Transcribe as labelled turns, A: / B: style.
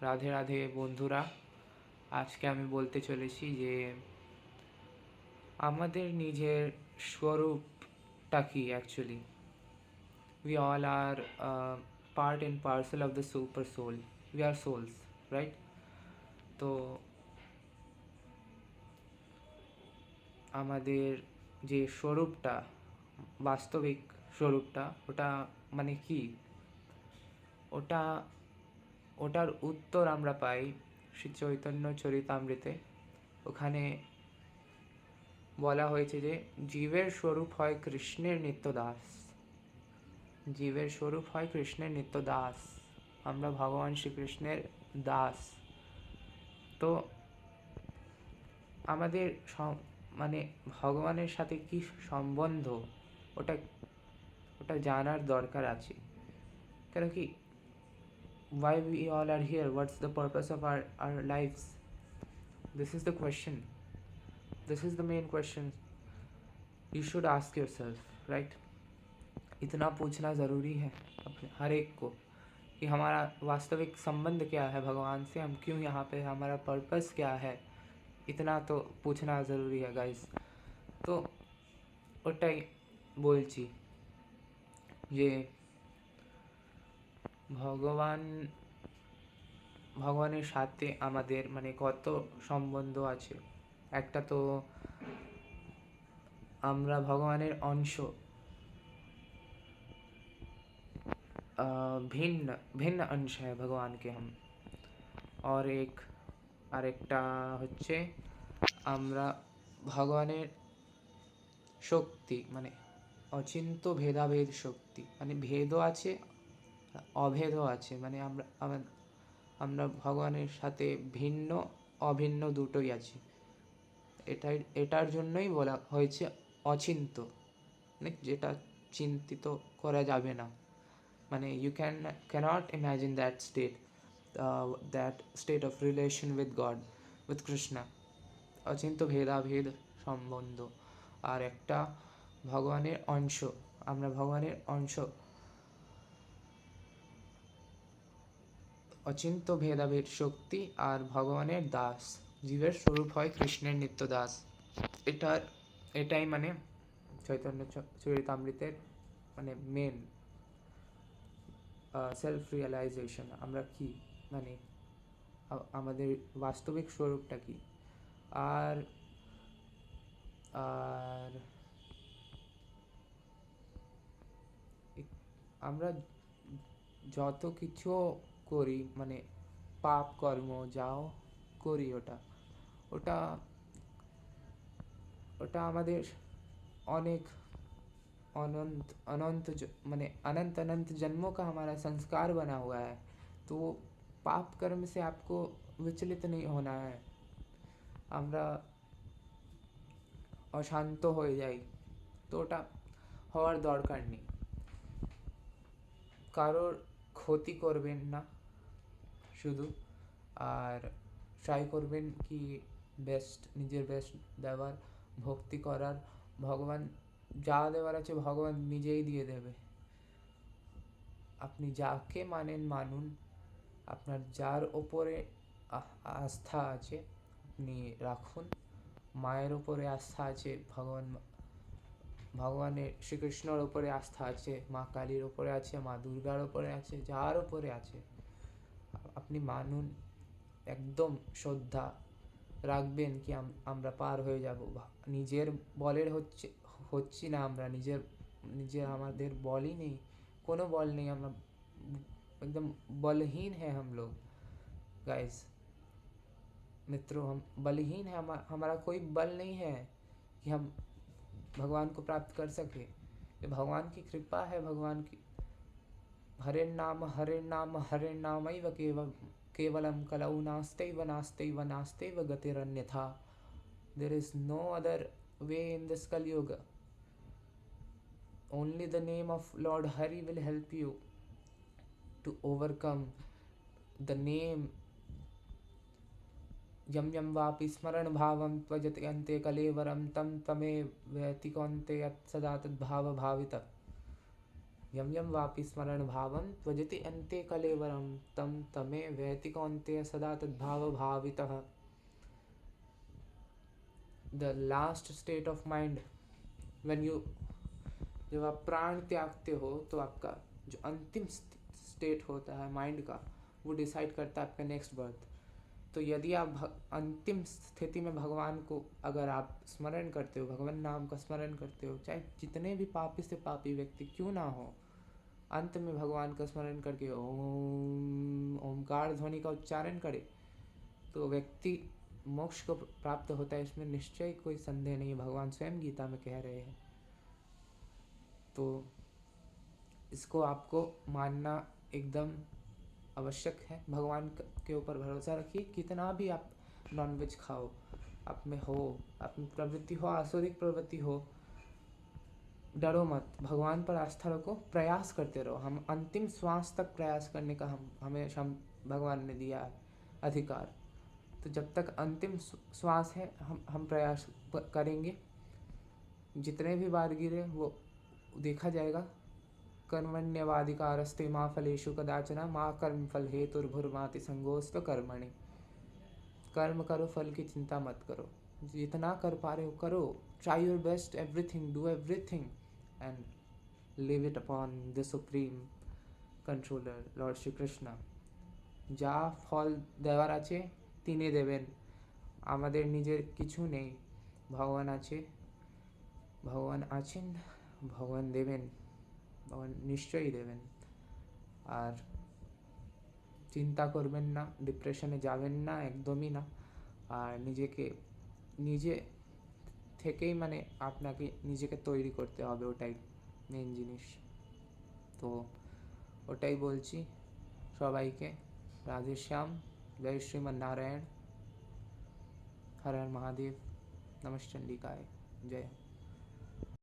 A: রাধে রাধে বন্ধুরা। আজকে আমি বলতে চলেছি যে আমাদের নিজের স্বরূপটা কি actually. We all are part and parcel of the super soul. We are souls, right? তো আমাদের যে স্বরূপটা, বাস্তবিক স্বরূপটা, ওটা মানে কি, ওটা ওটার উত্তর আমরা পাই শ্রী চৈতন্য চরিতামৃতে। ওখানে বলা হয়েছে যে জীবের স্বরূপ হয় কৃষ্ণের নিত্য দাস। জীবের স্বরূপ হয় কৃষ্ণের নিত্য দাস। আমরা ভগবান শ্রীকৃষ্ণের দাস। তো আমাদের মানে ভগবানের সাথে কি সম্বন্ধ, ওটা ওটা জানার দরকার আছে। কেন কি, why we all are here, what's the purpose of our lives? This is the question. This is the main question you should ask yourself, right? इतना पूछना ज़रूरी है अपने हर एक को कि हमारा वास्तविक संबंध क्या है भगवान से, हम क्यों यहाँ पे, हमारा पर्पस क्या है। इतना तो पूछना ज़रूरी है गाइस। तो ওটাই বলছি যে ভগবানের সাথে আমাদের মানে কত সম্বন্ধ আছে। একটা তো আমরা ভগবানের অংশ, भिन्न भिन्न अंश है भगवान के हम। और আরেকটা হচ্ছে আমরা ভগবানের শক্তি, মানে অচিন্ত ভেদাভেদ শক্তি, মানে ভেদও আছে অভেদও আছে। মানে আমরা ভগবানের সাথে ভিন্ন অভিন্ন দুটোই আছি। এটার জন্যই বলা হয়েছে অচিন্ত, মানে যেটা চিন্তিত করা যাবে না। মানে you cannot imagine that state of relation with God, with Krishna. Achinta ভেদাভেদ সম্বন্ধ। আর একটা ভগবানের অংশ, আমরা ভগবানের অংশ। অচিন্ত ভেদাভেদ শক্তি আর ভগবানের দাস। জীবের স্বরূপ হয় কৃষ্ণের নিত্য দাস। এটাই মানে চৈতন্য চরিতামৃতের মানে মেন সেলফ রিয়েলাইজেশন। আমরা কি, মানে আমাদের বাস্তবিক স্বরূপটা কি। আর আর আমরা যত কিছু করি, মানে পাপ কর্ম যাও করি, ওটা ওটা ওটা আমাদের অনেক अनंत मैंने अनंत अनंत जन्मों का हमारा संस्कार बना हुआ है। तो पाप कर्म से आपको विचलित नहीं होना है। আমরা অশান্ত হয়ে যাই, তো ওটা হওয়ার দরকার নেই। কারোর ক্ষতি করবেন না শুধু, আর ট্রাই করবেন কি নিজের বেস্ট দেওয়ার, ভক্তি করার। ভগবান যা দেওয়ার আছে ভগবান নিজেই দিয়ে দেবে। আপনি যাকে মানেন মানুন, আপনার যার ওপরে আস্থা আছে আপনি রাখুন। মায়ের ওপরে আস্থা আছে, ভগবানের শ্রীকৃষ্ণর ওপরে আস্থা আছে, মা কালীর ওপরে আছে, মা দুর্গার ওপরে আছে, যার ওপরে আছে আপনি মানুন। একদম শ্রদ্ধা রাখবেন কি আমরা পার হয়ে যাব। নিজের বলের হচ্ছি না আমরা, নিজের আমাদের বলই নেই, কোনো বল নেই। আমরা एकदम बलहीन है हम लोग गाइस, मित्रों। हम बलहीन है, हमारा कोई बल नहीं है कि हम भगवान को प्राप्त कर सके। ये भगवान की कृपा है। भगवान की हरे नाम हरे नामैव केवलम कलौ नास्त्यैव नास्त्यैव नास्त्यैव गतिरन्यथा। There is no other way in this Kali-yuga. Only the name of Lord Hari will help you to overcome the name. यम यम वापि स्मरण भावं त्वजति अन्ते कलेवरं तं तमेव व्यति कौन्तेय सदा तद्भाव भावित। यम यम वापि स्मरण भावम त्वजति अन्ते कलेवरम तम तमे वैति कौन्तेय सदा तद्भाव भावितः. The last state of mind, when you, जब आप प्राण त्यागते हो तो आपका जो अंतिम स्टेट होता है माइंड का, वो डिसाइड करता है आपका नेक्स्ट बर्थ. तो यदि आप अंतिम स्थिति में भगवान को अगर आप स्मरण करते हो, भगवान नाम का स्मरण करते हो, चाहे जितने भी पापी से पापी व्यक्ति क्यों ना हो, अंत में भगवान का स्मरण करके ओम ओमकार ध्वनि का उच्चारण करे, तो व्यक्ति मोक्ष को प्राप्त होता है. इसमें निश्चय कोई संदेह नहीं है, भगवान स्वयं गीता में कह रहे हैं. तो इसको आपको मानना एकदम आवश्यक है. भगवान के ऊपर भरोसा रखिए. कितना भी आप नॉनवेज खाओ, आप में हो, आप में प्रवृत्ति हो, आसुरिक प्रवृत्ति हो, डरो मत, भगवान पर आस्था रखो, प्रयास करते रहो. हम अंतिम श्वास तक प्रयास करने का हमेशा भगवान ने दिया है अधिकार. तो जब तक अंतिम श्वास है हम प्रयास करेंगे. जितने भी बार गिरे वो देखा जाएगा. कर्मण्यवाधिकारस्ते मा फलेषु कदाचन मा कर्म फल हेतुर्भुर्माति संगोऽस्त्व कर्मणि. कर्म करो, फल की चिंता मत करो. जितना कर पा रहे हो करो. Try your best, everything, do everything and live it upon the supreme controller Lord Shri Krishna. যা ফল দেওয়ার আছে তিনি দেবেন, আমাদের নিজের কিছু নেই. ভগবান আছে, ভগবান আছেন, ভগবান দেবেন, ভগবান নিশ্চয়ই দেবেন. আর চিন্তা করবেন না, ডিপ্রেশনে যাবেন না, একদমই না. আর নিজে থেকেই মানে আপনাকে নিজেকে তৈরি করতে হবে, ওটাই মেন জিনিস. তো ওটাই বলছি সবাইকে. রাধে শ্যাম, জয় শ্রীমন নারায়ণ, হর হর মহাদেব, নমঃ চণ্ডিকায়, জয়.